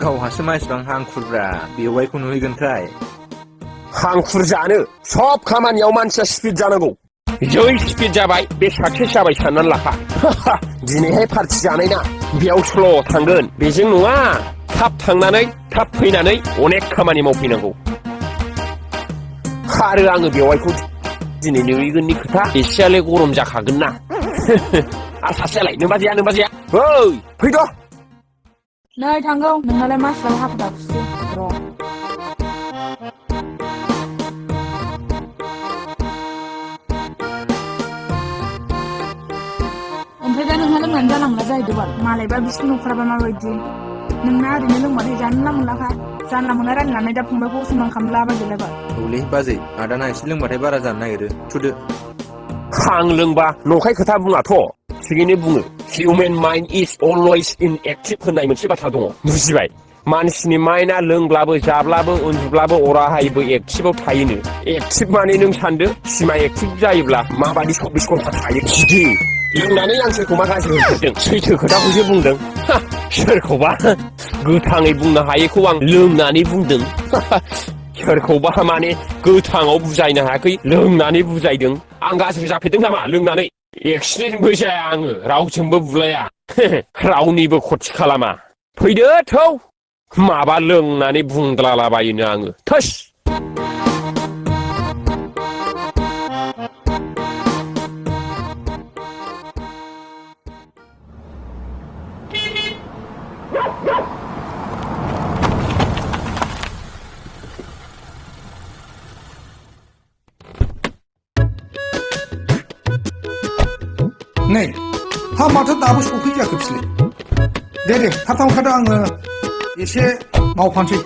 गावहासो मानसिबां हांखुरब्रा बेवाइखौ नुहैगोनखाय हांखुर जानो सब खामानियाव मानसिया स्पिड जानांगौ जै स्पिड जाबाय बे साक्सेस जाबाय साननानै लाखा दिनैहाय पार्टि जानाय ना बेयाव स्ल' थांगोन बेजों नङा थाब थांनानै थाब फैनानै अनेक खामानि मावफैनांगौ आरो आङो बेवाइखौ दिनै नुहैगोननि खोथा एसेयालाय गरम जाखागोन ना आरो सासेयालाय नोंबा जाया ओइ फैद' नै थांगौ नोंनालाय मानसिफ्रा हाखु दाखुसै र' ओमफ्राय दा नोंहा लोंनानै जालांला जाहैदोंबाल मालायबा बिसिनि न'खराबा माबायदि नोंना ओरैनो लोंबाथाय जानला मोनलाखा जानला मोनला राननानै दा फंबायखौ सनमान खालामलाबायदोलायबाल औलै बाजै आदाना एसे लोंबाथाय बारा जानो नागिरो थुदो आं लोंबा नंखाय खोथा बुङाथ' थिगैनो बुङो human mind is always in active होननाय मोनसे बाथ्रा दङ बुजिबाय मानसिनि माइन्डआ लोंब्लाबो जाब्लाबो उन्दुब्लाबो अराहायबो एक्टिभआव थायोनो एक्टिभ माने नों सानदो सिमा एक्टिभ जायोब्ला माबादि 24 घन्टा थायो बिदि लोंनानै आं सोरखौबा गाज्रि होनफेरदों सैथो खोथाखौसो बुंदों सोरखौबा गोथाङै बुंनो हायैखौ आं लोंनानै बुंदों सोरखौबा माने गोथाङाव बुजायनो हायाखै लोंनानै बुजायदों आं गाज्रि जाफेरदों नामा लोंनानै एक्सिडेन्टबो जाया आङो रावजोंबो बुलाया रावनिबो खथि खालामा फैदो थौ माबा लोंनानै बुंद्लालाबायोनो आङो थोस नै हा माथो दाबो सफैयाखै बिसोरलाय दे थाब थाब ओंखारदो आङो एसे मावफानोसै